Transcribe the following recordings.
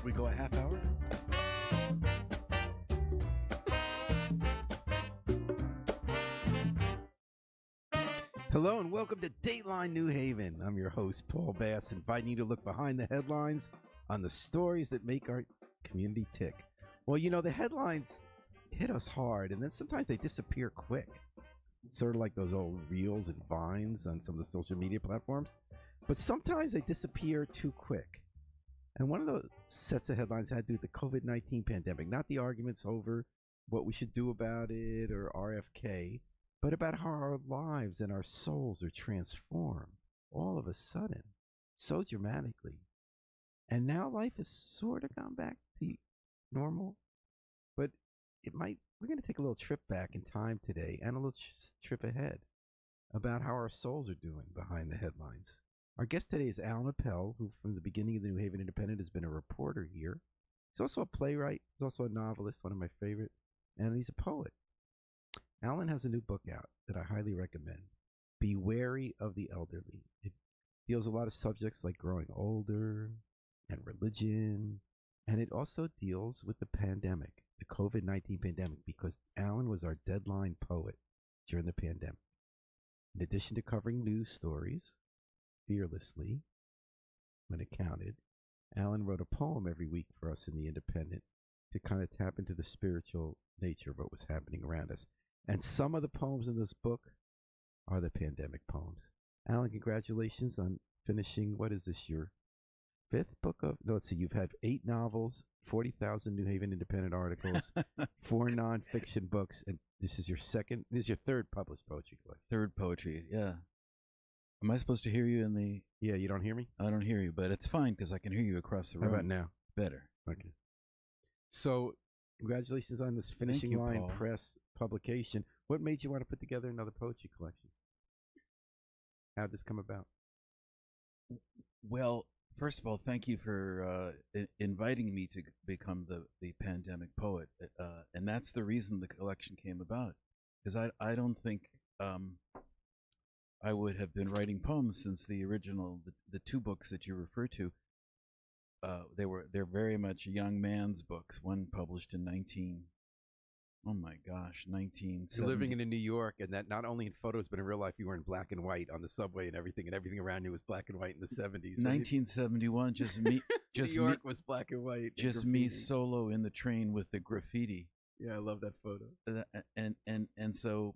We go a half hour? Hello and welcome to Dateline New Haven. I'm your host, Paul Bass, inviting you to look behind the headlines on the stories that make our community tick. Well, you know, the headlines hit us hard, and then sometimes they disappear quick. Sort of like those old reels and vines on some of the social media platforms. But sometimes they disappear too quick. And one of those sets of headlines had to do with the COVID-19 pandemic, not the arguments over what we should do about it or RFK, but about how our lives and our souls are transformed all of a sudden, so dramatically. And now life has sort of gone back to normal, but we're going to take a little trip back in time today and a little trip ahead about how our souls are doing behind the headlines. Our guest today is Allan Appel, who from the beginning of the New Haven Independent has been a reporter here. He's also a playwright. He's also a novelist, one of my favorite, and he's a poet. Allan has a new book out that I highly recommend, Be Wary of the Elderly. It deals a lot of subjects like growing older and religion, and it also deals with the pandemic, the COVID-19 pandemic, because Allan was our deadline poet during the pandemic. In addition to covering news stories fearlessly when it counted, Allan wrote a poem every week for us in the Independent to kind of tap into the spiritual nature of what was happening around us. And some of the poems in this book are the pandemic poems. Allan, congratulations on finishing, what is this, your fifth book of, no, let's see, you've had 8 novels, 40,000 New Haven Independent articles, 4 nonfiction books, and this is your third published poetry collection. Third poetry, yeah. Am I supposed to hear you in the... Yeah, you don't hear me? I don't hear you, but it's fine because I can hear you across the room. How about now? Better. Okay. So, congratulations on this Finishing Line Press publication. What made you want to put together another poetry collection? How did this come about? Well, first of all, thank you for inviting me to become the pandemic poet. And that's the reason the collection came about. Because I don't think I would have been writing poems since the original, the 2 books that you refer to. They're very much young man's books. One published in 1970. You're living in New York, and that not only in photos but in real life, you were in black and white on the subway and everything around you was black and white in the 70s. 1971, just me. Just New York was black and white. Just me solo in the train with the graffiti. Yeah, I love that photo. And so,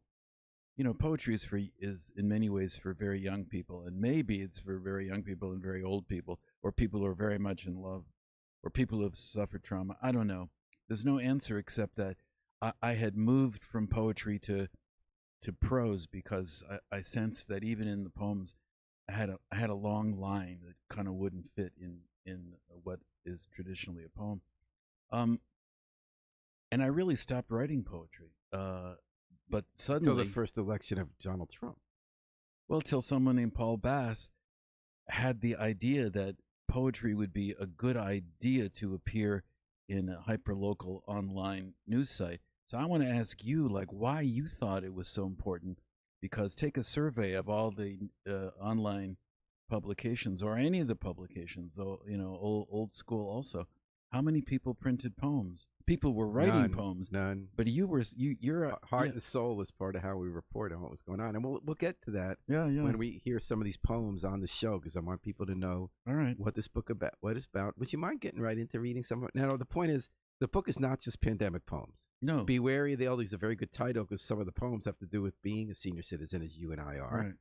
you know, poetry is in many ways for very young people, and maybe it's for very young people and very old people, or people who are very much in love, or people who have suffered trauma. I don't know. There's no answer except that I had moved from poetry to prose because I sensed that even in the poems, I had a long line that kind of wouldn't fit in what is traditionally a poem. And I really stopped writing poetry. But suddenly... Until the first election of Donald Trump. Well, till someone named Paul Bass had the idea that poetry would be a good idea to appear in a hyperlocal online news site. So I want to ask you, like, why you thought it was so important. Because take a survey of all the online publications, or any of the publications, though, you know, old school also. How many people printed poems? People were writing poems. None. But you're heart and soul is part of how we report on what was going on, and we'll get to that. Yeah. When we hear some of these poems on the show, because I want people to know what this book what it's about. Would you mind getting right into reading some of it? Now, the point is, the book is not just pandemic poems. No. Be Wary of the Elderly is a very good title because some of the poems have to do with being a senior citizen, as you and I are,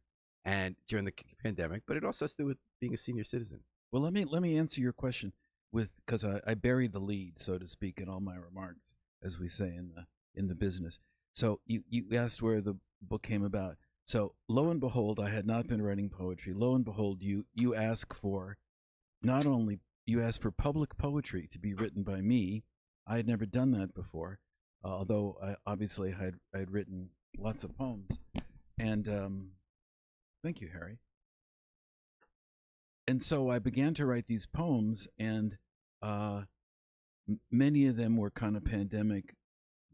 and during the pandemic. But it also has to do with being a senior citizen. Well, let me answer your question because I buried the lead, so to speak, in all my remarks, as we say in the business. So you asked where the book came about. So lo and behold, I had not been writing poetry. Lo and behold, you ask for public poetry to be written by me. I had never done that before, although I obviously had written lots of poems. And thank you, Harry. And so I began to write these poems, and many of them were kind of pandemic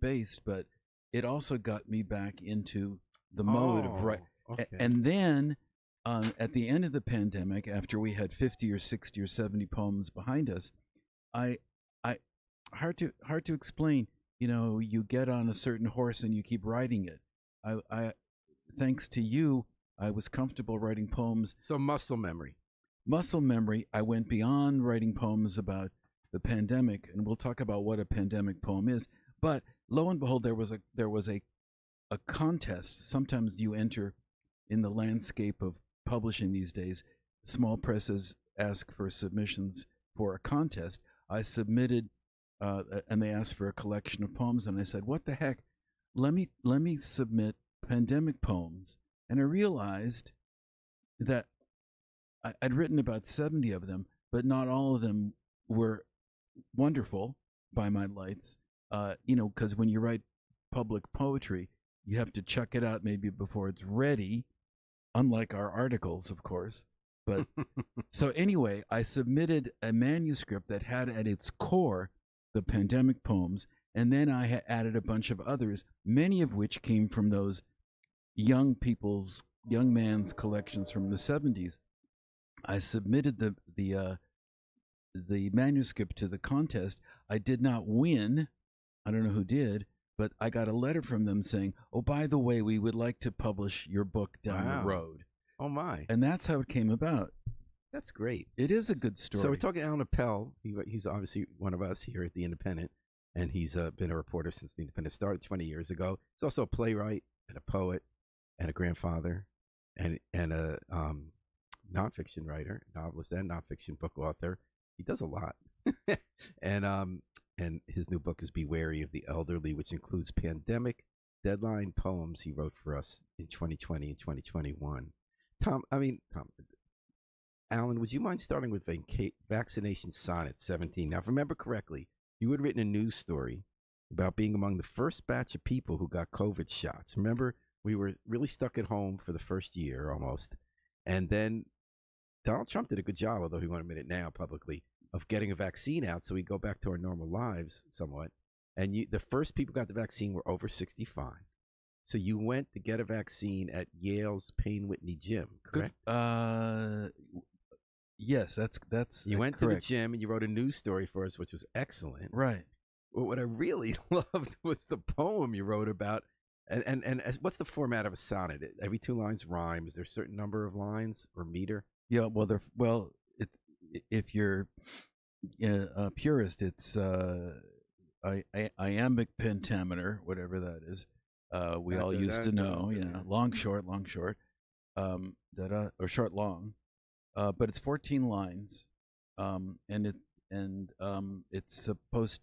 based, but it also got me back into the mode of writing. Okay. And then at the end of the pandemic, after we had 50 or 60 or 70 poems behind us, I I hard to explain. You know, you get on a certain horse and you keep riding it. I thanks to you, I was comfortable writing poems. So muscle memory. Muscle memory. I went beyond writing poems about the pandemic, and we'll talk about what a pandemic poem is. But lo and behold, there was a contest. Sometimes you enter in the landscape of publishing these days. Small presses ask for submissions for a contest. I submitted, and they asked for a collection of poems, and I said, "What the heck? Let me submit pandemic poems." And I realized that I'd written about 70 of them, but not all of them were wonderful by my lights. Because when you write public poetry, you have to chuck it out maybe before it's ready, unlike our articles, of course. But so anyway, I submitted a manuscript that had at its core the pandemic poems, and then I had added a bunch of others, many of which came from those young man's collections from the 70s. I submitted the manuscript to the contest. I did not win. I don't know who did, but I got a letter from them saying, "Oh, by the way, we would like to publish your book down Wow. the road." Oh my, And that's how it came about. that's great. It is a good story. So we're talking to Allan Appel. He's obviously one of us here at the Independent, and he's been a reporter since the Independent started 20 years ago. He's also a playwright and a poet and a grandfather and a nonfiction writer, novelist, and nonfiction book author. He does a lot, and his new book is "Be Wary of the Elderly," which includes pandemic deadline poems he wrote for us in 2020 and 2021. Tom, Allan, would you mind starting with Vaccination Sonnet 17? Now, if I remember correctly, you had written a news story about being among the first batch of people who got COVID shots. Remember, we were really stuck at home for the first year almost. And then Donald Trump did a good job, although he won't admit it now publicly, of getting a vaccine out so we go back to our normal lives somewhat. And the first people who got the vaccine were over 65. So you went to get a vaccine at Yale's Payne Whitney gym, correct? Yes, that's You went correct. to the gym and you wrote a news story for us, which was excellent. Right. But what I really loved was the poem you wrote about. And what's the format of a sonnet? Every two lines rhyme. Is there a certain number of lines or meter? Yeah. If you're a purist, it's iambic pentameter, whatever that is. We all used to know. Yeah, long, short, or short, long. But it's 14 lines, and it's supposed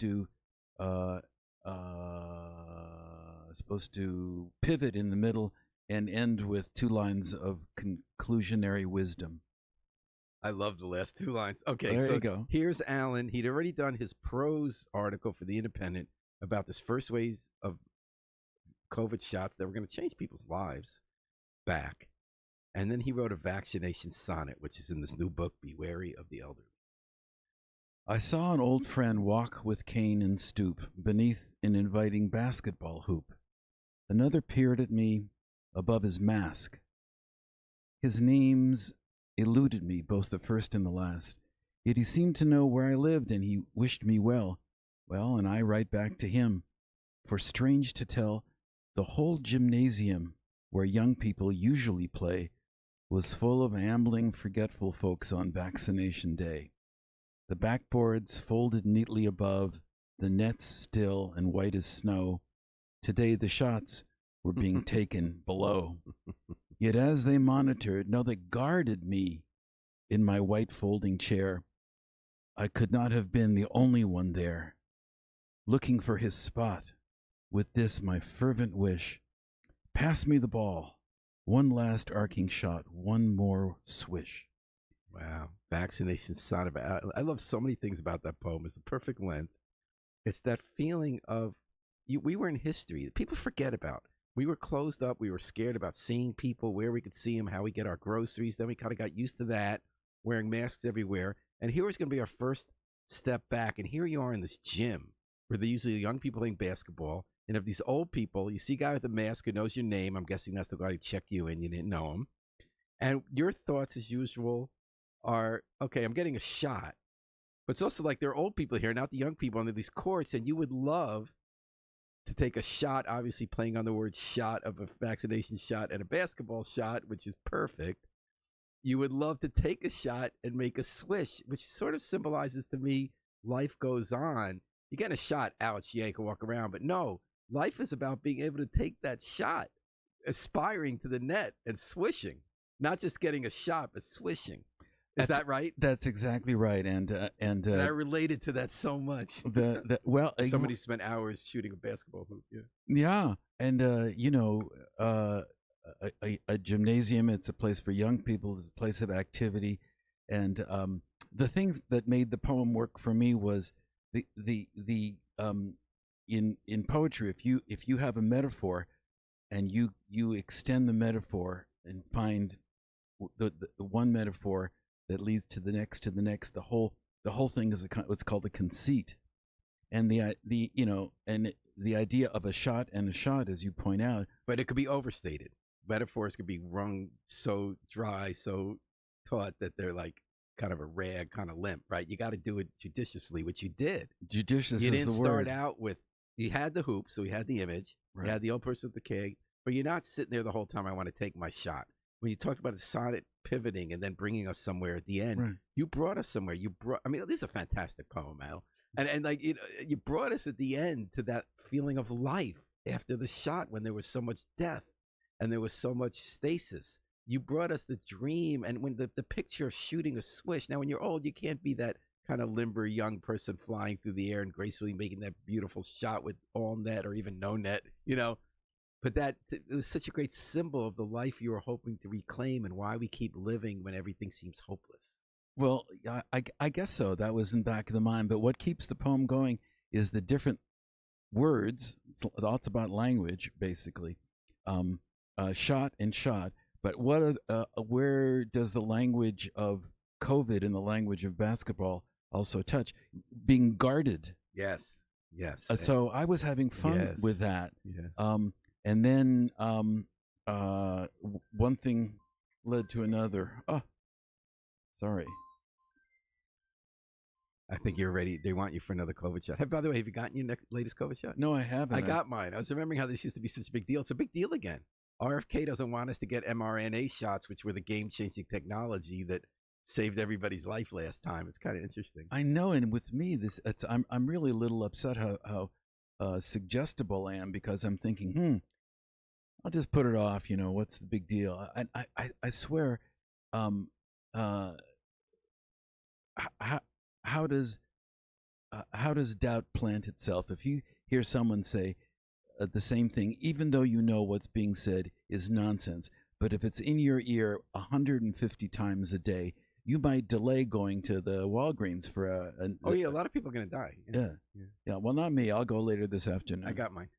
to pivot in the middle and end with 2 lines of conclusionary wisdom. I love the last 2 lines. Okay, There so you go. here's Allan. He'd already done his prose article for the Independent about this first waves of COVID shots that were going to change people's lives back. And then he wrote a vaccination sonnet, which is in this new book, Be Wary of the Elderly. I saw an old friend walk with cane and stoop beneath an inviting basketball hoop. Another peered at me above his mask. His names eluded me, both the first and the last. Yet he seemed to know where I lived, and he wished me well. Well, and I right back to him. For strange to tell, the whole gymnasium, where young people usually play, was full of ambling, forgetful folks on vaccination day. The backboards folded neatly above, the nets still and white as snow. Today the shots were being taken below. Yet as they monitored, no, they guarded me in my white folding chair. I could not have been the only one there, looking for his spot. With this, my fervent wish, pass me the ball. One last arcing shot, one more swish. Wow. Vaccination sonnet. I love so many things about that poem. It's the perfect length. It's that feeling of we were in history that people forget about. We were closed up. We were scared about seeing people, where we could see them, how we get our groceries. Then we kind of got used to that, wearing masks everywhere. And here was going to be our first step back. And here you are in this gym where they're usually young people playing basketball. And of these old people, you see a guy with a mask who knows your name. I'm guessing that's the guy who checked you in. You didn't know him. And your thoughts, as usual, are, okay, I'm getting a shot. But it's also like there are old people here, not the young people, under these courts, and you would love to take a shot, obviously playing on the word shot of a vaccination shot and a basketball shot, which is perfect. You would love to take a shot and make a swish, which sort of symbolizes to me life goes on. You get a shot, ouch, yeah, you can walk around. But no, life is about being able to take that shot, aspiring to the net and swishing, not just getting a shot, but swishing. Is that right? That's exactly right, and I related to that so much. Somebody spent hours shooting a basketball hoop. Yeah, and a gymnasium. It's a place for young people. It's a place of activity, and the thing that made the poem work for me was in poetry. If you have a metaphor, and you extend the metaphor and find the one metaphor that leads to the next, the whole thing is what's called a conceit, and the idea of a shot and a shot, as you point out. But it could be overstated. Metaphors could be wrung so dry, so taut that they're like kind of a rag, kind of limp, right? You got to do it judiciously, which you did. Judicious you is didn't the word. Start out with, you had the hoop, so you had the image, right. You had the old person with the keg, but you're not sitting there the whole time, I want to take my shot. When you talked about a sonnet pivoting and then bringing us somewhere at the end, right. You brought us somewhere. This is a fantastic poem, Al. And like, you brought us at the end to that feeling of life after the shot when there was so much death and there was so much stasis. You brought us the dream, and when the picture of shooting a swish. Now, when you're old, you can't be that kind of limber young person flying through the air and gracefully making that beautiful shot with all net or even no net, But it was such a great symbol of the life you were hoping to reclaim and why we keep living when everything seems hopeless. Well, I guess so. That was in the back of the mind. But what keeps the poem going is the different words. It's about language, basically. Shot and shot. But where does the language of COVID and the language of basketball also touch? Being guarded. Yes. So I was having fun with that. Yes. And then one thing led to another. Oh, sorry. I think you're ready. They want you for another COVID shot. By the way, have you gotten your latest COVID shot? No, I haven't. I got mine. I was remembering how this used to be such a big deal. It's a big deal again. RFK doesn't want us to get mRNA shots, which were the game-changing technology that saved everybody's life last time. It's kind of interesting. I know, and with me, I'm really a little upset how suggestible I am, because I'm thinking, I'll just put it off. What's the big deal? I swear, how does doubt plant itself? If you hear someone say the same thing, even though you know what's being said is nonsense, but if it's in your ear 150 times a day, you might delay going to the Walgreens for a lot of people are going to die. Yeah. Well, not me. I'll go later this afternoon. I got mine.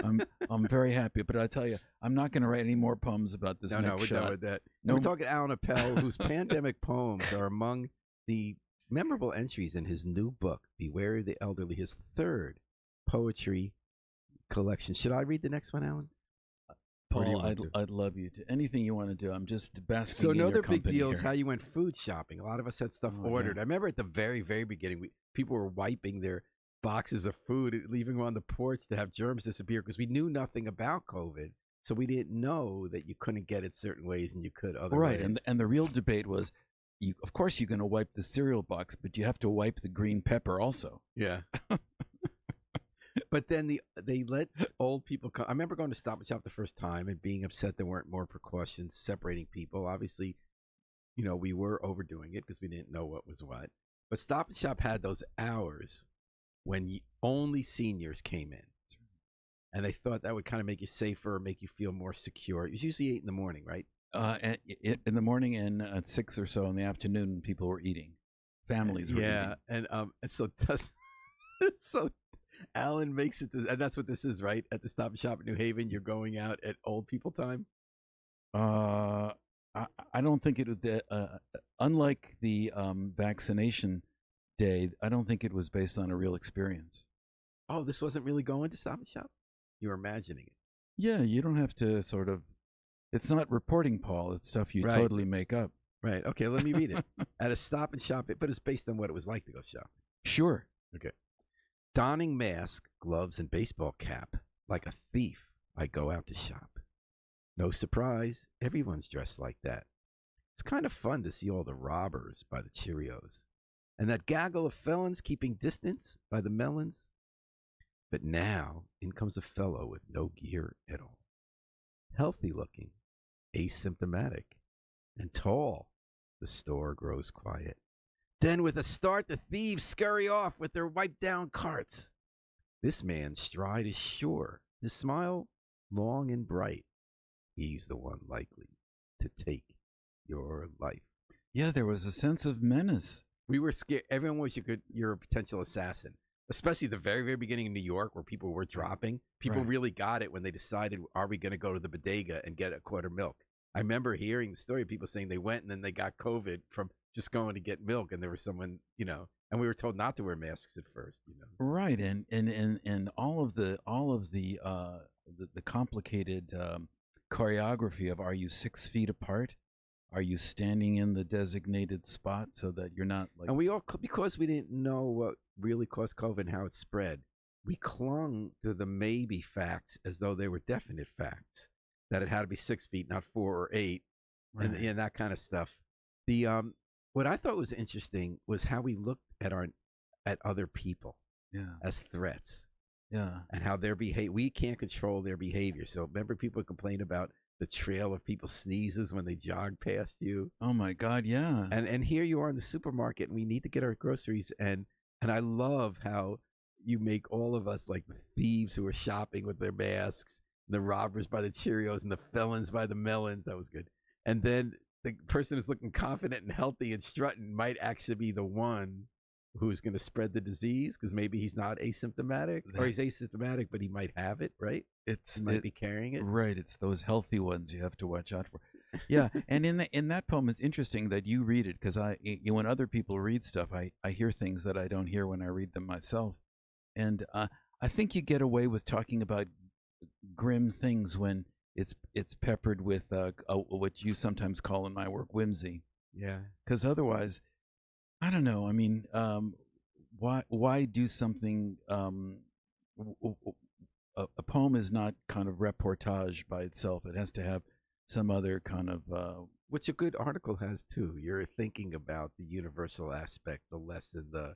I'm very happy, but I tell you, I'm not going to write any more poems about this. No, we're done with that. No, we're talking Allan Appel, whose pandemic poems are among the memorable entries in his new book, Beware the Elderly, his third poetry collection. Should I read the next one, Allan? Paul, I'd love you to. Anything you want to do. I'm just basking in your another company big deal here. is how you went food shopping. A lot of us had stuff ordered. Yeah. I remember at the very, very beginning, people were wiping their boxes of food, leaving them on the porch to have germs disappear, because we knew nothing about COVID. So we didn't know that you couldn't get it certain ways and you could other ways. Right, and the real debate was, of course you're going to wipe the cereal box, but you have to wipe the green pepper also. Yeah. But then they let old people come. I remember going to Stop and Shop the first time and being upset there weren't more precautions separating people. Obviously, we were overdoing it because we didn't know what was what. But Stop and Shop had those hours when only seniors came in. And they thought that would kind of make you safer, make you feel more secure. It was usually 8 in the morning, right? In the morning, and at 6 or so in the afternoon, people were eating. Families were eating. Yeah, and so Allan makes it, and that's what this is, right? At the Stop and Shop in New Haven, you're going out at old people time? I don't think it would, unlike the vaccination day, I don't think it was based on a real experience. Oh, this wasn't really going to Stop and Shop? You were imagining it. Yeah, you don't have to it's not reporting, Paul. It's stuff you totally make up. Right. Okay, let me read it. At a Stop and Shop, but it's based on what it was like to go shopping. Sure. Okay. Donning mask, gloves, and baseball cap, like a thief, I go out to shop. No surprise, everyone's dressed like that. It's kind of fun to see all the robbers by the Cheerios, and that gaggle of felons keeping distance by the melons. But now, in comes a fellow with no gear at all. Healthy looking, asymptomatic, and tall. The store grows quiet. Then, with a start, the thieves scurry off with their wiped down carts. This man's stride is sure, his smile long and bright. He's the one likely to take your life. Yeah, there was a sense of menace. We were scared. Everyone was you're a potential assassin, especially the very, very beginning in New York where people were dropping. People Right. really got it when they decided, are we going to go to the bodega and get a quart of milk? I remember hearing the story of people saying they went and then they got COVID from just going to get milk, and there was someone, and we were told not to wear masks at first, Right, and all of the complicated choreography of, are you 6 feet apart? Are you standing in the designated spot so that you're not like? And we all, because we didn't know what really caused COVID and how it spread, we clung to the maybe facts as though they were definite facts, that it had to be 6 feet, not 4 or 8, Right. and that kind of stuff. The what I thought was interesting was how we looked at other people Yeah, as threats, yeah. and how their behavior, we can't control their behavior. So remember, people complain about the trail of people's sneezes when they jog past you. Oh my God, yeah. And here you are in the supermarket, and we need to get our groceries, and I love how you make all of us like the thieves who are shopping with their masks, the robbers by the Cheerios, and the felons by the melons. That was good. And then the person who's looking confident and healthy and strutting might actually be the one who's going to spread the disease, because maybe he's not asymptomatic, or he's asymptomatic, but he might have it, right? He might be carrying it. Right. It's those healthy ones you have to watch out for. Yeah, and in that poem, it's interesting that you read it, because when other people read stuff, I hear things that I don't hear when I read them myself, and I think you get away with talking about grim things when it's peppered with what you sometimes call in my work whimsy, Yeah. because otherwise, I don't know. I mean, why do something? A poem is not kind of reportage by itself. It has to have some other kind of. Which a good article has too. You're thinking about the universal aspect, the lesson, the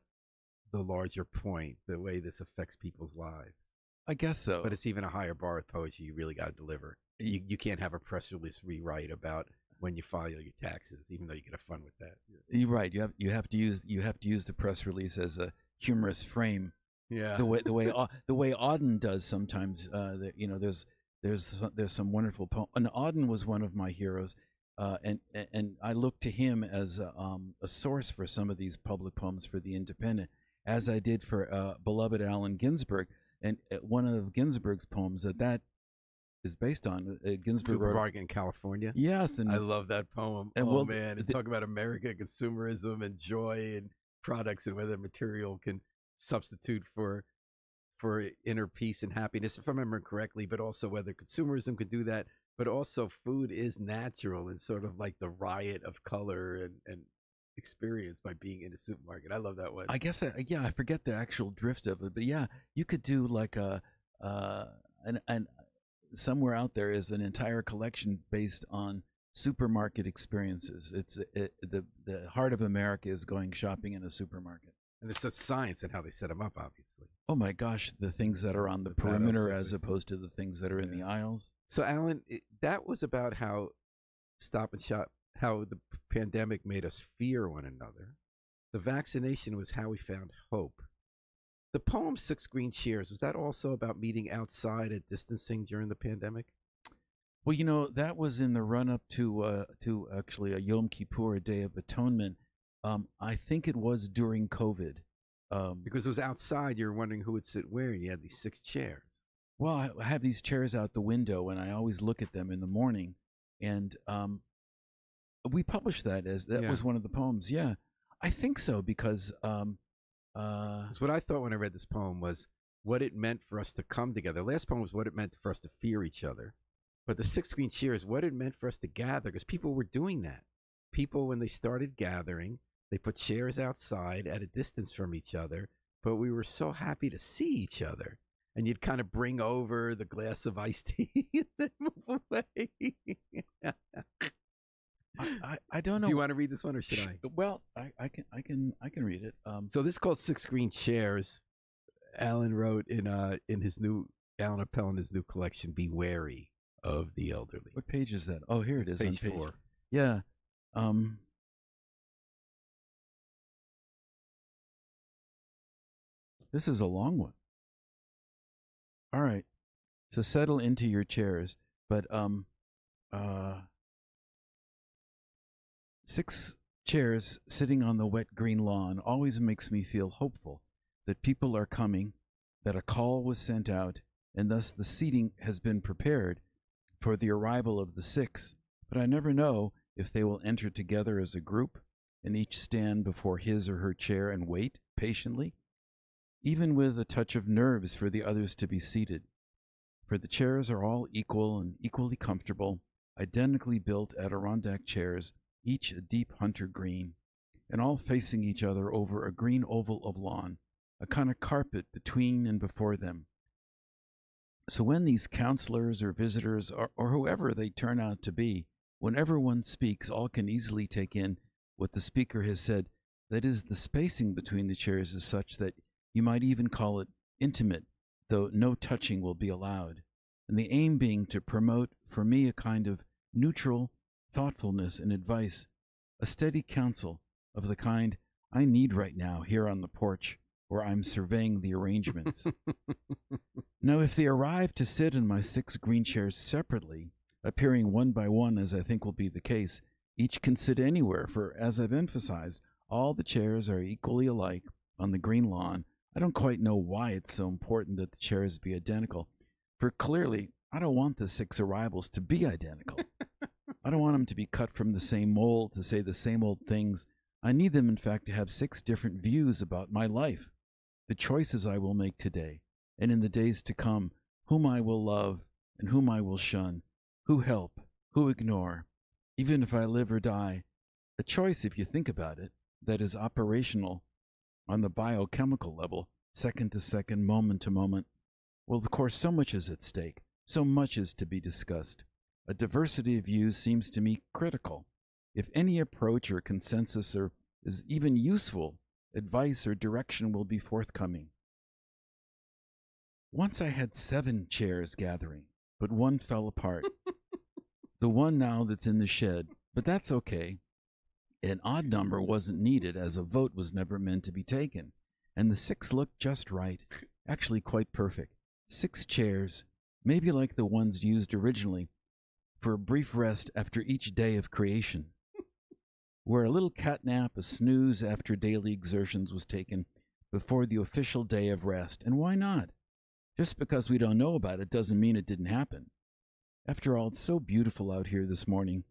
larger point, the way this affects people's lives. I guess so. But it's even a higher bar with poetry. You really got to deliver. You can't have a press release rewrite about when you file your taxes, even though you get fun with that. You're right. You have to use the press release as a humorous frame. Yeah. The way Auden does sometimes. There's some wonderful poem. And Auden was one of my heroes, and I look to him as a source for some of these public poems for the Independent, as I did for beloved Allen Ginsberg. And one of Ginsberg's poems that is based on Ginsberg wrote. Supermarket in California. Yes, and I love that poem. And oh man, and talk about America, consumerism, and joy, and products, and whether material can substitute for inner peace and happiness, if I remember correctly. But also whether consumerism could do that, but also food is natural and sort of like the riot of color and experience by being in a supermarket. I love that one. I guess I forget the actual drift of it, but yeah, you could do like and somewhere out there is an entire collection based on supermarket experiences. The heart of America is going shopping in a supermarket. And it's just science and how they set them up, obviously. Oh my gosh, the things that are on the perimeter as opposed to the things that are in the aisles. So Allan, that was about how Stop and Shop, how the pandemic made us fear one another. The vaccination was how we found hope. The poem Six Green Chairs, was that also about meeting outside and distancing during the pandemic? Well, that was in the run-up to actually a Yom Kippur, a Day of Atonement. I think it was during COVID. Because it was outside, you were wondering who would sit where, and you had these 6 chairs. Well, I have these chairs out the window, and I always look at them in the morning. And we published that was one of the poems. Yeah, I think so, because what I thought when I read this poem was what it meant for us to come together. The last poem was what it meant for us to fear each other. But the 6 Green Chairs, what it meant for us to gather, because people were doing that. people, when they started gathering, they put chairs outside at a distance from each other, but we were so happy to see each other. And you'd kind of bring over the glass of iced tea and then move away. I don't know. Do you want to read this one or should I? Well, I can read it. So this is called Six Green Chairs. Allan wrote in his new Allan Appel in his new collection, "Be wary of the elderly." What page is that? Oh, here it is. Page on 4. Yeah. This is a long one. All right. So settle into your chairs, but 6 chairs sitting on the wet green lawn always makes me feel hopeful that people are coming, that a call was sent out, and thus the seating has been prepared for the arrival of the 6. But I never know if they will enter together as a group and each stand before his or her chair and wait patiently, even with a touch of nerves for the others to be seated. For the chairs are all equal and equally comfortable, identically built Adirondack chairs, each a deep hunter green, and all facing each other over a green oval of lawn, a kind of carpet between and before them. So when these counselors or visitors or whoever they turn out to be, whenever one speaks, all can easily take in what the speaker has said. That is, the spacing between the chairs is such that you might even call it intimate, though no touching will be allowed. And the aim being to promote for me a kind of neutral thoughtfulness and advice, a steady counsel of the kind I need right now here on the porch where I'm surveying the arrangements. Now, if they arrive to sit in my 6 green chairs separately, appearing one by one as I think will be the case, each can sit anywhere, for as I've emphasized, all the chairs are equally alike on the green lawn. I don't quite know why it's so important that the chairs be identical, for clearly I don't want the 6 arrivals to be identical. I don't want them to be cut from the same mold, to say the same old things. I need them, in fact, to have 6 different views about my life, the choices I will make today, and in the days to come, whom I will love and whom I will shun, who help, who ignore, even if I live or die. A choice, if you think about it, that is operational on the biochemical level, second to second, moment to moment. Well, of course, so much is at stake, so much is to be discussed. A diversity of views seems to me critical. If any approach or consensus is even useful, advice or direction will be forthcoming. Once I had 7 chairs gathering, but one fell apart. The one now that's in the shed, but that's okay. An odd number wasn't needed, as a vote was never meant to be taken, and the 6 looked just right, actually quite perfect. 6 chairs, maybe like the ones used originally, for a brief rest after each day of creation, where a little catnap, a snooze after daily exertions was taken before the official day of rest. And why not? Just because we don't know about it doesn't mean it didn't happen. After all, it's so beautiful out here this morning,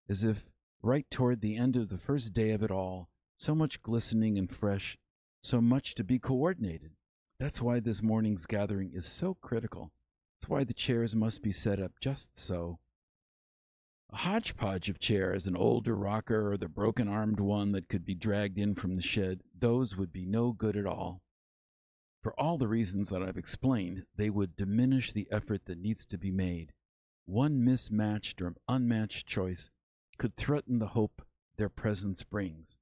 as if right toward the end of the first day of it all, so much glistening and fresh, so much to be coordinated. That's why this morning's gathering is so critical. That's why the chairs must be set up just so. A hodgepodge of chairs, an older rocker or the broken-armed one that could be dragged in from the shed, those would be no good at all. For all the reasons that I've explained, they would diminish the effort that needs to be made. One mismatched or unmatched choice could threaten the hope their presence brings.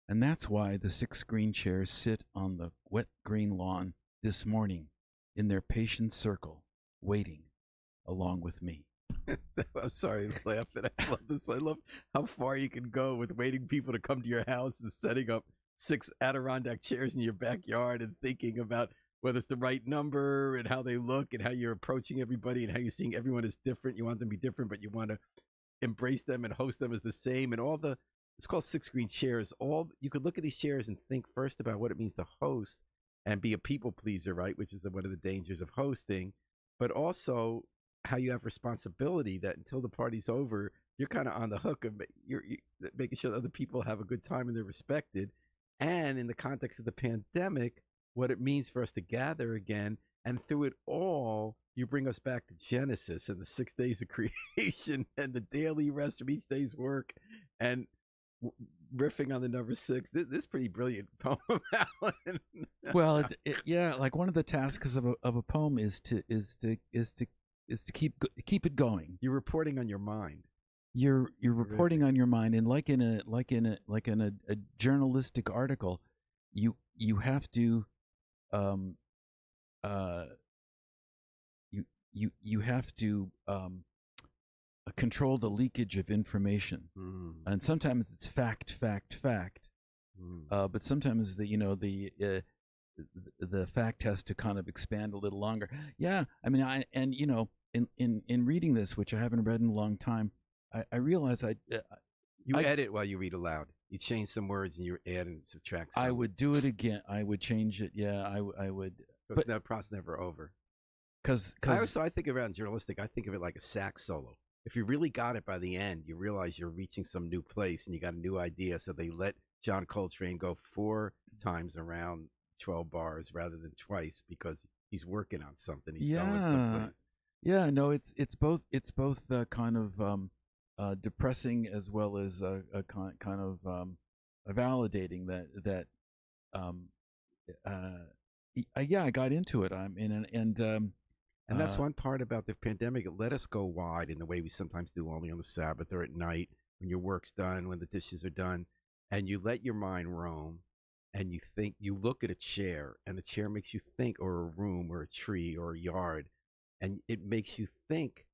And that's why the 6 green chairs sit on the wet green lawn this morning in their patient circle, waiting along with me. I'm sorry to laugh, but I love this. I love how far you can go with waiting people to come to your house and setting up 6 Adirondack chairs in your backyard and thinking about whether it's the right number and how they look and how you're approaching everybody and how you're seeing everyone as different. You want them to be different, but you want to embrace them and host them as the same. And it's called 6 green chairs. You could look at these chairs and think first about what it means to host and be a people pleaser, right? Which is one of the dangers of hosting, but also how you have responsibility that until the party's over, you're kind of on the hook of you're making sure that other people have a good time and they're respected. And in the context of the pandemic, what it means for us to gather again. And through it all, you bring us back to Genesis and the 6 days of creation and the daily rest from each day's work. And riffing on the number 6. This is pretty brilliant poem, Alan. Well, yeah, like one of the tasks of a poem is to keep it going. You're reporting on your mind. You're reporting on your mind, and like in a journalistic article, you have to you have to control the leakage of information, and sometimes it's fact, but sometimes the fact has to kind of expand a little longer. Yeah, I mean, in reading this, which I haven't read in a long time, I realize you edit while you read aloud. You change some words and you add and subtract some. I would do it again. I would change it. Yeah, I would. But that process never over. Because I think of it in journalistic. I think of it like a sax solo. If you really got it by the end, you realize you're reaching some new place and you got a new idea. So they let John Coltrane go 4 times around 12 bars rather than twice because he's working on something. He's going someplace. Yeah, no, it's both kind of depressing as well as kind of validating that yeah, I got into it. And that's one part about the pandemic. It let us go wide in the way we sometimes do, only on the Sabbath or at night when your work's done, when the dishes are done, and you let your mind roam. And you think, you look at a chair, and the chair makes you think, or a room, or a tree, or a yard, and it makes you think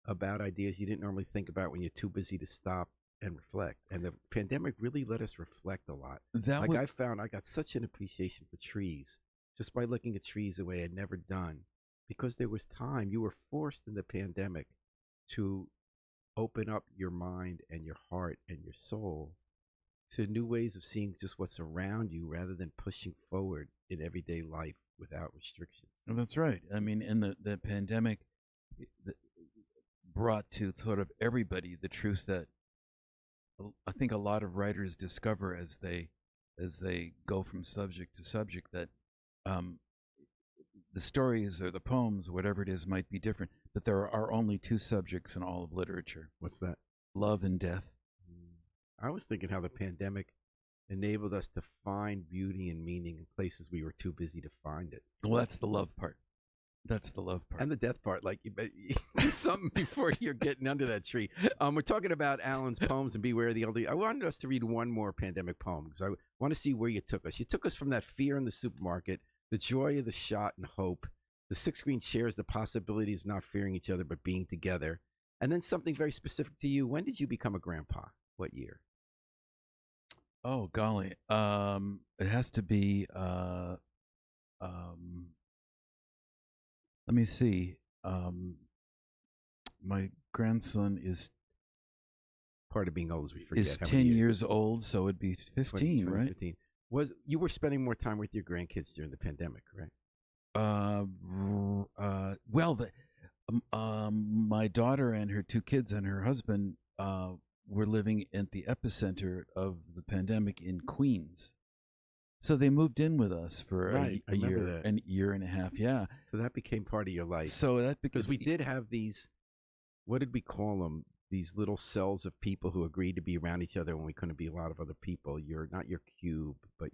about ideas you didn't normally think about when you're too busy to stop and reflect. And the pandemic really let us reflect a lot. I found I got such an appreciation for trees just by looking at trees the way I'd never done, because there was time. You were forced in the pandemic to open up your mind and your heart and your soul to new ways of seeing just what's around you rather than pushing forward in everyday life without restrictions. Well, that's right. I mean, and the pandemic brought to sort of everybody the truth that I think a lot of writers discover as they go from subject to subject, that the stories or the poems, whatever it is, might be different, but there are only 2 subjects in all of literature. What's that? Love and death. I was thinking how the pandemic enabled us to find beauty and meaning in places we were too busy to find it. Well, that's the love part. That's the love part. And the death part. Like, you do something before you're getting under that tree. We're talking about Allan's poems and Beware the Elderly. I wanted us to read one more pandemic poem because I want to see where you took us. You took us from that fear in the supermarket, the joy of the shot and hope, the 6 green chairs, the possibilities of not fearing each other but being together, and then something very specific to you. When did you become a grandpa? What year? Oh golly, it has to be. Let me see. My grandson is part of being old is we forget. Is 10 years old, so it'd be 15, 20, right? 15. You were spending more time with your grandkids during the pandemic, correct? Well, my daughter and her 2 kids and her husband were living at the epicenter of the pandemic in Queens. So they moved in with us for a year and a half. Yeah. So that became part of your life. So that because we did have these, what did we call them? These little cells of people who agreed to be around each other when we couldn't be a lot of other people. You're not your cube, but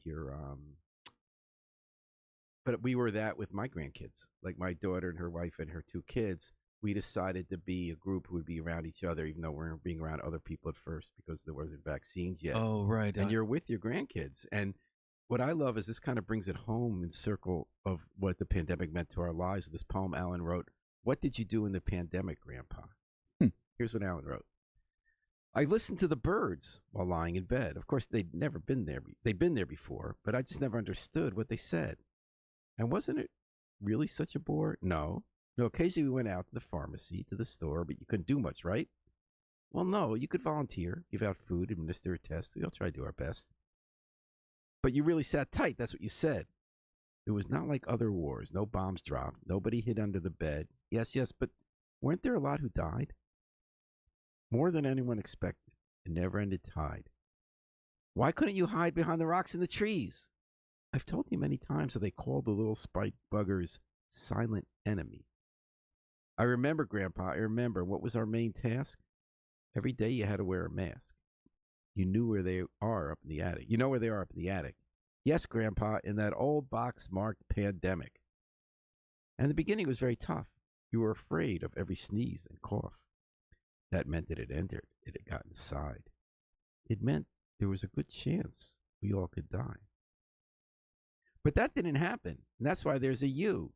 but we were that with my grandkids. Like my daughter and her wife and her 2 kids, we decided to be a group who would be around each other, even though we weren't being around other people at first because there wasn't vaccines yet. Oh, right. And you're with your grandkids. And what I love is this kind of brings it home in circle of what the pandemic meant to our lives. This poem Allan wrote, "What did you do in the pandemic, Grandpa?" Here's what Allan wrote. "I listened to the birds while lying in bed. Of course, they'd never been there. They'd been there before, but I just never understood what they said. And wasn't it really such a bore? No. Occasionally we went out to the pharmacy, to the store, but you couldn't do much, right? Well, no, you could volunteer, give out food, administer a test. We all try to do our best. But you really sat tight. That's what you said. It was not like other wars. No bombs dropped. Nobody hid under the bed. Yes, but weren't there a lot who died? More than anyone expected. A never-ended tide. Why couldn't you hide behind the rocks and the trees? I've told you many times that they called the little spike buggers silent enemy. I remember, Grandpa, what was our main task? Every day you had to wear a mask. You knew where they are up in the attic. You know where they are up in the attic. Yes, Grandpa, in that old box marked pandemic. And the beginning was very tough. You were afraid of every sneeze and cough. That meant that it entered. It had got inside. It meant there was a good chance we all could die. But that didn't happen. And that's why there's a you.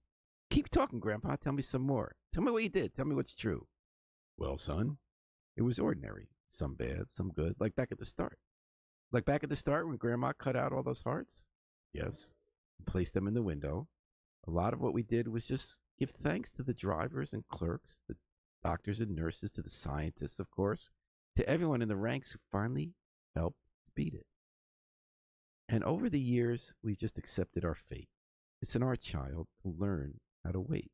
Keep talking, Grandpa. Tell me some more. Tell me what you did. Tell me what's true. Well, son, it was ordinary. Some bad, some good, like back at the start. Like back at the start when Grandma cut out all those hearts? Yes. And placed them in the window. A lot of what we did was just give thanks to the drivers and clerks, the doctors and nurses, to the scientists, of course, to everyone in the ranks who finally helped beat it. And over the years, we've just accepted our fate. It's in our child to learn how to wait.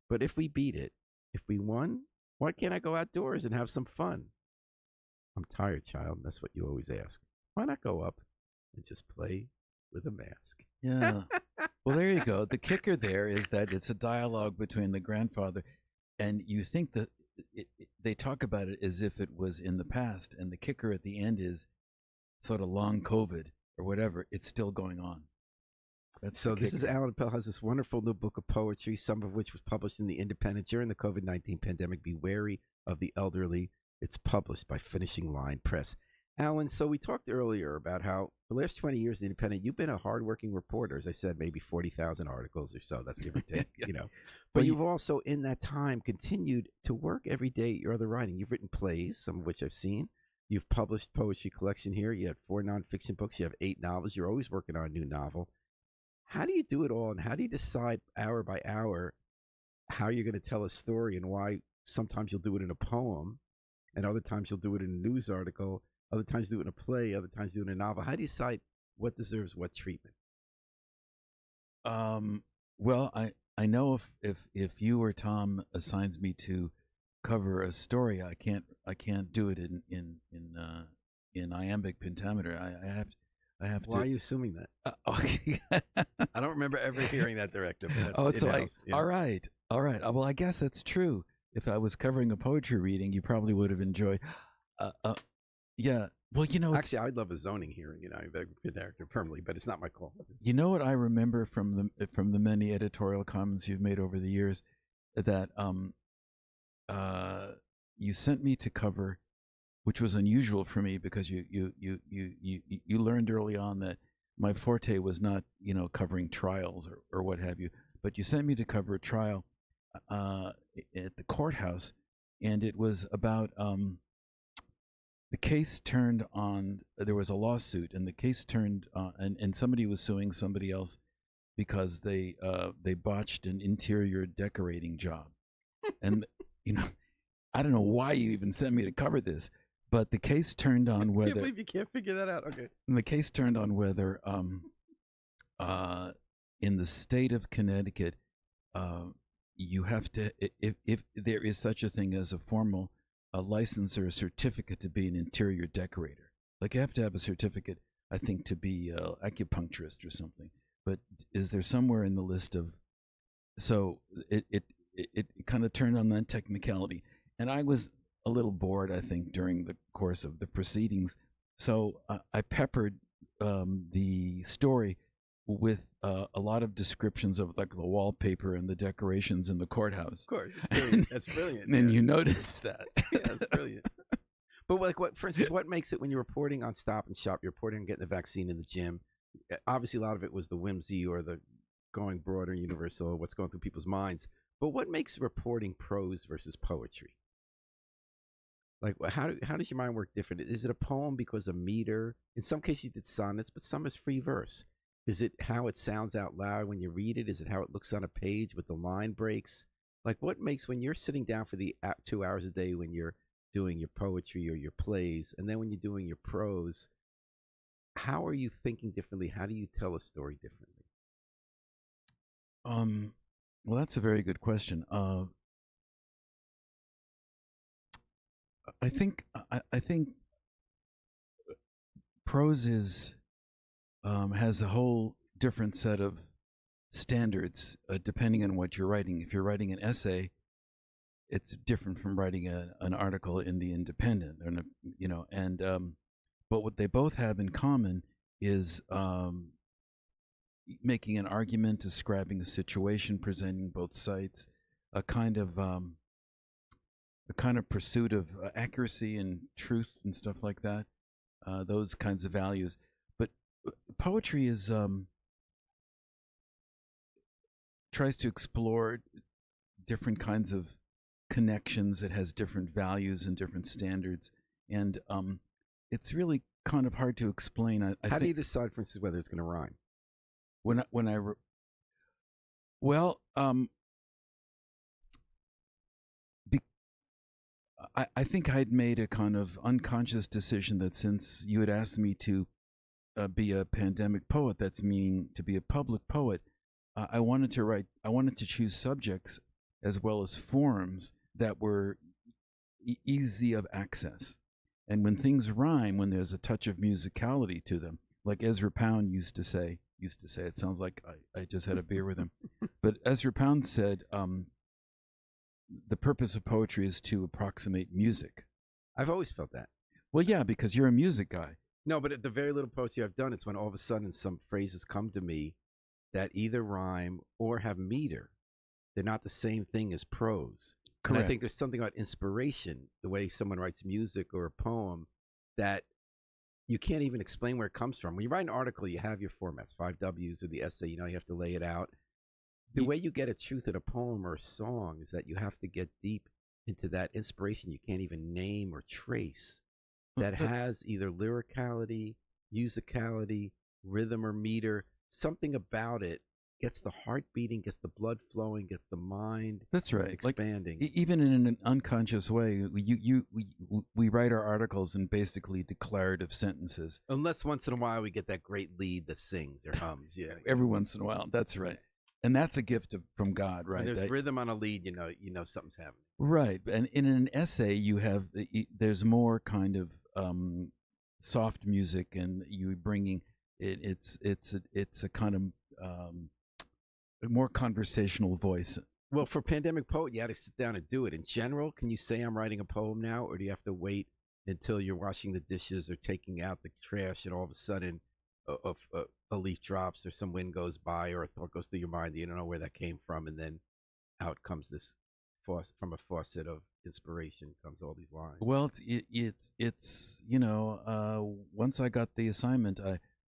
But if we beat it, if we won, why can't I go outdoors and have some fun? I'm tired, child. That's what you always ask. Why not go up and just play with a mask? Yeah. Well, there you go. The kicker there is that it's a dialogue between the grandfather, and you think that they talk about it as if it was in the past, and the kicker at the end is sort of long COVID or whatever. It's still going on. So this is Allan Appel has this wonderful new book of poetry, some of which was published in the Independent during the COVID-19 pandemic. Be wary of the elderly. It's published by Finishing Line Press. Allan, so we talked earlier about how the last 20 years in the Independent, you've been a hardworking reporter. As I said, maybe 40,000 articles or so. That's give or take, Yeah. you know. But you've also, in that time, continued to work every day at your other writing. You've written plays, some of which I've seen. You've published poetry collection here. You had 4 nonfiction books. You have 8 novels. You're always working on a new novel. How do you do it all, and how do you decide hour by hour how you're going to tell a story, and why sometimes you'll do it in a poem, and other times you'll do it in a news article, other times you do it in a play, other times you do it in a novel? How do you decide what deserves what treatment? Well, I know if you or Tom assigns me to cover a story, I can't do it in iambic pentameter. I have Why to. are you assuming that? Okay. I don't remember ever hearing that directive. Oh, so all right. Well, I guess that's true. If I was covering a poetry reading, you probably would have enjoyed. Yeah. Well, actually, I'd love a zoning hearing. The director permanently, but it's not my call. You know what I remember from the many editorial comments you've made over the years, that you sent me to cover, which was unusual for me because you learned early on that my forte was not covering trials or what have you, but you sent me to cover a trial at the courthouse, and it was about the case turned on. There was a lawsuit, and the case turned and somebody was suing somebody else because they botched an interior decorating job, and I don't know why you even sent me to cover this. But the case turned on whether. I can't believe you can't figure that out. Okay. And the case turned on whether, in the state of Connecticut, you have to, if there is such a thing as a formal license or a certificate to be an interior decorator. Like you have to have a certificate, I think, to be an acupuncturist or something. But is there somewhere in the list of? So it kind of turned on that technicality, and I was a little bored, I think, during the course of the proceedings. So I peppered the story with a lot of descriptions of like the wallpaper and the decorations in the courthouse. Of course, that's brilliant. And you noticed that. Yeah, that's brilliant. But like, what, for instance, what makes it when you're reporting on Stop and Shop, you're reporting on getting the vaccine in the gym? Obviously, a lot of it was the whimsy or the going broader and universal, what's going through people's minds. But what makes reporting prose versus poetry? Like, how does your mind work different? Is it a poem because of meter? In some cases, you did sonnets, but some is free verse. Is it how it sounds out loud when you read it? Is it how it looks on a page with the line breaks? Like, what makes, when you're sitting down for the 2 hours a day when you're doing your poetry or your plays, and then when you're doing your prose, how are you thinking differently? How do you tell a story differently? Well, that's a very good question. I think prose is has a whole different set of standards depending on what you're writing. If you're writing an essay, it's different from writing an article in the Independent, and but what they both have in common is making an argument, describing a situation, presenting both sides, a kind of pursuit of accuracy and truth and stuff like that. Those kinds of values. But poetry is tries to explore different kinds of connections. It has different values and different standards, and it's really kind of hard to explain. How do you decide, for instance, whether it's going to rhyme? I think I'd made a kind of unconscious decision that since you had asked me to be a pandemic poet, that's meaning to be a public poet, I wanted to choose subjects as well as forms that were easy of access. And when things rhyme, when there's a touch of musicality to them, like Ezra Pound used to say, it sounds like I just had a beer with him, but Ezra Pound said, the purpose of poetry is to approximate music. I've always felt that. Well, yeah, because you're a music guy. No, but the very little poetry I've done, it's when all of a sudden some phrases come to me that either rhyme or have meter. They're not the same thing as prose. Correct. And I think there's something about inspiration, the way someone writes music or a poem, that you can't even explain where it comes from. When you write an article, you have your formats, 5 W's or the essay, you have to lay it out. The way you get a truth in a poem or a song is that you have to get deep into that inspiration you can't even name or trace, that has either lyricality, musicality, rhythm or meter. Something about it gets the heart beating, gets the blood flowing, gets the mind expanding. Like, even in an unconscious way, we write our articles in basically declarative sentences. Unless once in a while we get that great lead that sings or hums. Yeah, every once in a while. That's right. And that's a gift from God, right? When there's rhythm on a lead, you know something's happening. Right, and in an essay, there's more kind of soft music, and you bringing it's a kind of a more conversational voice. Well, for Pandemic Poet, you had to sit down and do it. In general, can you say I'm writing a poem now, or do you have to wait until you're washing the dishes or taking out the trash, and all of a sudden a leaf drops or some wind goes by or a thought goes through your mind that you don't know where that came from, and then out comes this from a faucet of inspiration comes all these lines? Well, it's once I got the assignment,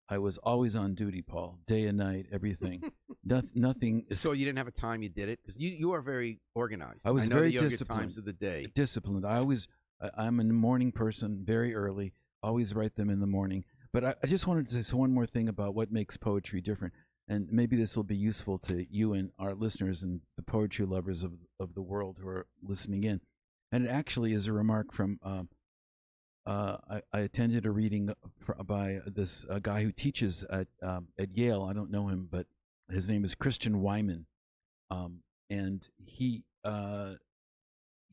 I was always on duty, Paul, day and night, everything. Nothing. So you didn't have a time you did it, because you are very organized. I was very disciplined. Times of the day. Disciplined. I'm a morning person, very early. Always write them in the morning. But I just wanted to say one more thing about what makes poetry different, and maybe this will be useful to you and our listeners and the poetry lovers of the world who are listening in. And it actually is a remark from I attended a reading by this guy who teaches at Yale. I don't know him, but his name is Christian Wyman, and he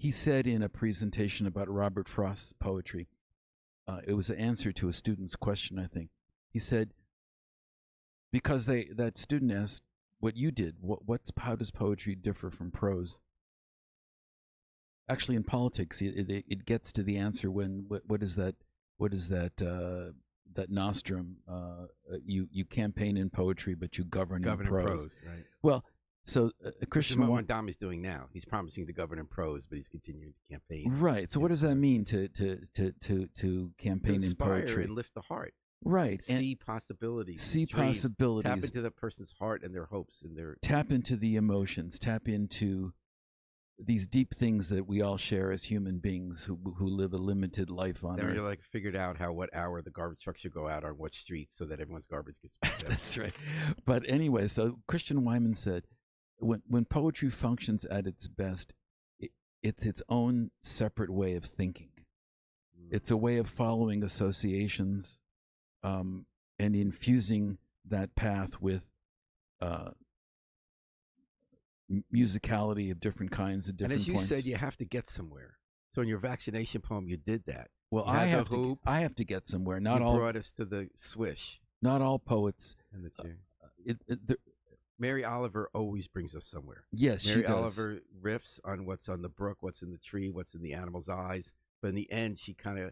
said in a presentation about Robert Frost's poetry. It was an answer to a student's question, I think. He said, because that student asked what you did, how does poetry differ from prose? Actually, in politics, it gets to the answer when what is that nostrum? You campaign in poetry, but you govern in prose. Right. Well, so Christian Wyman is doing now. He's promising to govern in prose, but he's continuing to campaign. Right. So what does that mean to campaign in poetry? And lift the heart. Right. See possibilities. See possibilities. Tap into that person's heart and their hopes and their. Tap into the emotions. Tap into these deep things that we all share as human beings who live a limited life on Earth. Never figured out what hour the garbage truck should go out on what street so that everyone's garbage gets picked up. That's right. But anyway, so Christian Wyman said, when poetry functions at its best, it's its own separate way of thinking. It's a way of following associations and infusing that path with musicality of different kinds at different points. And as you said, you have to get somewhere. So in your vaccination poem, you did that. Well, I have to get somewhere. Not all brought us to the swish. Not all poets. And Mary Oliver always brings us somewhere. Yes, she Mary does. Oliver riffs on what's on the brook, what's in the tree, what's in the animal's eyes, but in the end, she kind of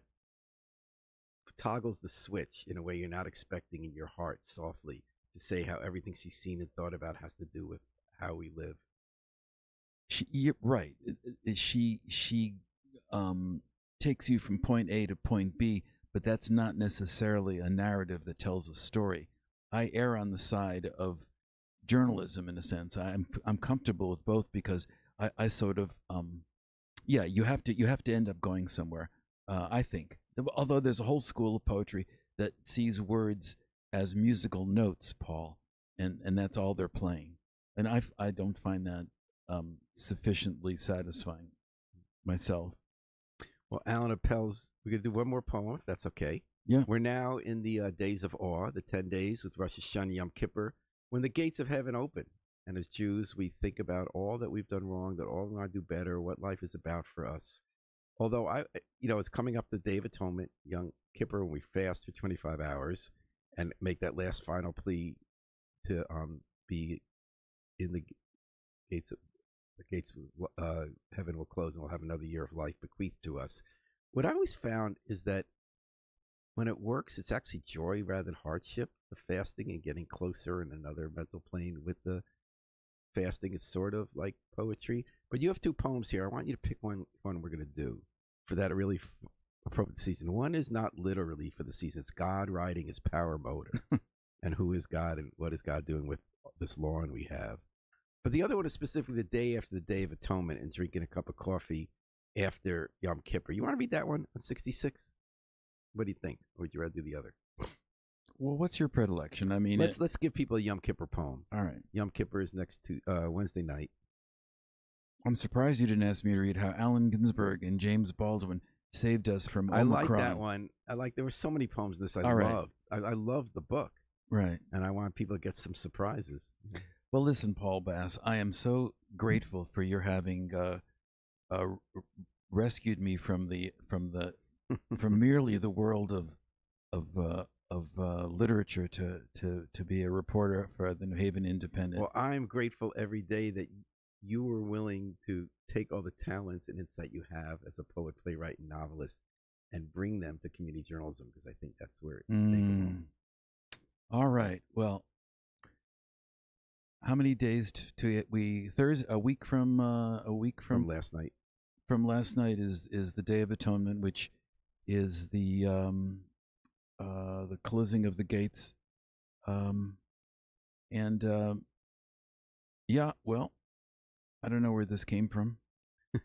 toggles the switch in a way you're not expecting in your heart softly to say how everything she's seen and thought about has to do with how we live. You're right. She takes you from point A to point B, but that's not necessarily a narrative that tells a story. I err on the side of journalism in a sense. I'm comfortable with both because I sort of yeah, you have to end up going somewhere. I think, although there's a whole school of poetry that sees words as musical notes, Paul, and that's all they're playing, and I don't find that sufficiently satisfying myself. Well, Allan Appel's, we're going to do one more poem, if that's okay. Yeah. We're now in the days of awe, the 10 days with Rosh Hashanah Yom Kippur, when the gates of heaven open. And as Jews, we think about all that we've done wrong, that all we want to do better, what life is about for us. Although, it's coming up the Day of Atonement, Yom Kippur, when we fast for 25 hours and make that last final plea to be in the gates of heaven will close and we'll have another year of life bequeathed to us. What I always found is that when it works, it's actually joy rather than hardship. The fasting and getting closer in another mental plane with the fasting is sort of like poetry. But you have two poems here. I want you to pick one we're going to do for that really appropriate season. One is not literally for the season. It's God riding his power motor. And who is God and what is God doing with this lawn we have. But the other one is specifically the day after the Day of Atonement and drinking a cup of coffee after Yom Kippur. You want to read that one on 66? What do you think? Or would you rather do the other? Well, what's your predilection? I mean, let's give people a Yom Kippur poem. All right. Yom Kippur is next to Wednesday night. I'm surprised you didn't ask me to read how Allen Ginsberg and James Baldwin saved us from Omicron. I like that one. There were so many poems in this I loved. I loved the book. Right. And I want people to get some surprises. Well, listen, Paul Bass, I am so grateful for your having rescued me from merely the world of literature to be a reporter for the New Haven Independent. Well, I'm grateful every day that you were willing to take all the talents and insight you have as a poet, playwright, and novelist and bring them to community journalism because I think that's where they belong. All right. Well, how many days to we Thursday? A week from last night. From last night is the Day of Atonement, which is the closing of the gates, yeah. Well, I don't know where this came from.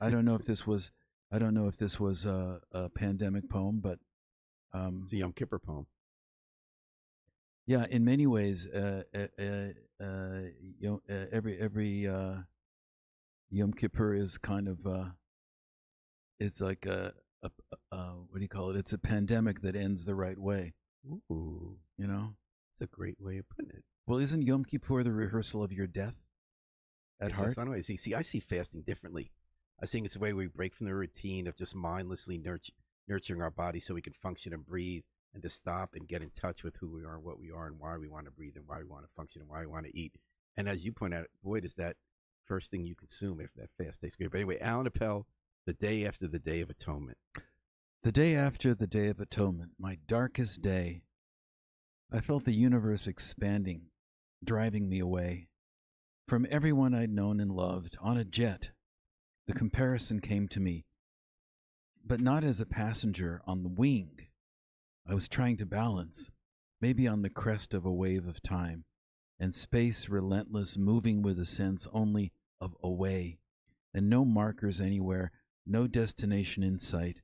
I don't know if this was a pandemic poem, but it's a Yom Kippur poem. Yeah, in many ways, every Yom Kippur is kind of it's like a what do you call it? It's a pandemic that ends the right way. Ooh, it's a great way of putting it. Well, isn't Yom Kippur the rehearsal of your death at heart? That's one way. See, I see fasting differently. I think it's a way we break from the routine of just mindlessly nurturing our body so we can function and breathe, and to stop and get in touch with who we are and what we are and why we want to breathe and why we want to function and why we want to eat. And as you point out, boy, does that first thing you consume after that fast tastes great. But anyway, Allan Appel, the day after the Day of Atonement. The day after the Day of Atonement, my darkest day, I felt the universe expanding, driving me away. From everyone I'd known and loved, on a jet, the comparison came to me, but not as a passenger on the wing. I was trying to balance, maybe on the crest of a wave of time, and space relentless, moving with a sense only of away, and no markers anywhere, no destination in sight,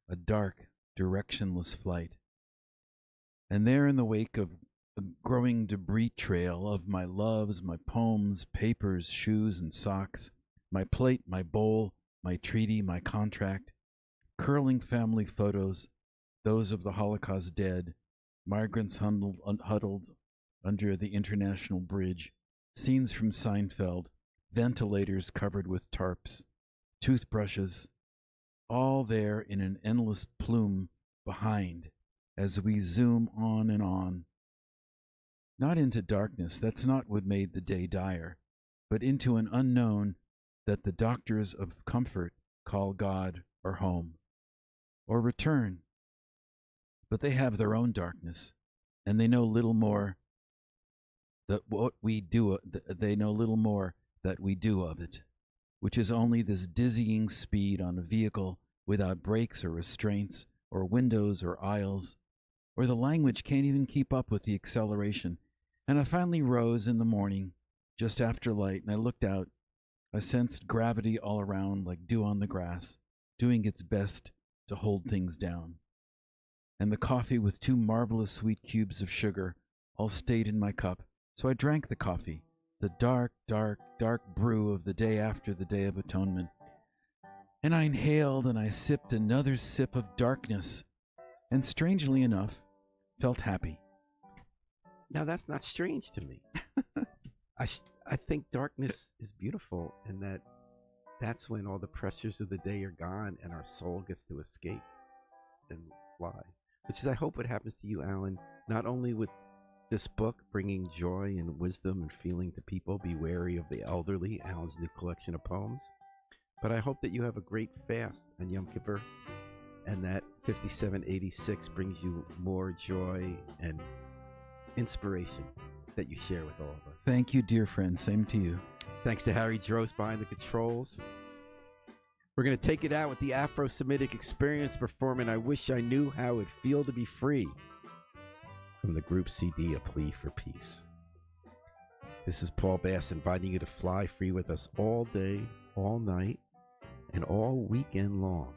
a dark, directionless flight. And there in the wake of a growing debris trail of my loves, my poems, papers, shoes, and socks, my plate, my bowl, my treaty, my contract, curling family photos, those of the Holocaust dead, migrants huddled under the International Bridge, scenes from Seinfeld, ventilators covered with tarps, toothbrushes, all there in an endless plume behind as we zoom on and on. not into darkness, that's not what made the day dire, but into an unknown that the doctors of comfort call God or home or return. But they have their own darkness, and they know little more that what we do. They know little more that we do of it, which is only this dizzying speed on a vehicle without brakes or restraints or windows or aisles, or the language can't even keep up with the acceleration. And I finally rose in the morning, just after light, and I looked out. I sensed gravity all around like dew on the grass, doing its best to hold things down. And the coffee with 2 marvelous sweet cubes of sugar all stayed in my cup, so I drank the coffee, the dark, dark, dark brew of the day after the Day of Atonement. And I inhaled and I sipped another sip of darkness, and strangely enough, felt happy. Now, that's not strange to me. I think darkness is beautiful, and that's when all the pressures of the day are gone and our soul gets to escape and fly. Which is, I hope, what happens to you, Allan, not only with this book bringing joy and wisdom and feeling to people. Be wary of the elderly, Allan's new collection of poems. But I hope that you have a great fast on Yom Kippur, and that 5786 brings you more joy and inspiration that you share with all of us. Thank you, dear friend. Same to you. Thanks to Harry Drost behind the controls. We're going to take it out with the Afro-Semitic Experience performing I Wish I Knew How It'd Feel to Be Free from the group CD, A Plea for Peace. This is Paul Bass inviting you to fly free with us all day, all night, and all weekend long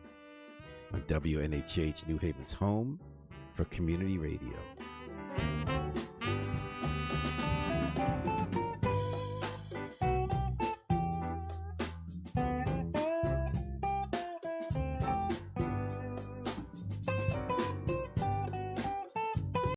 on WNHH New Haven's home for community radio.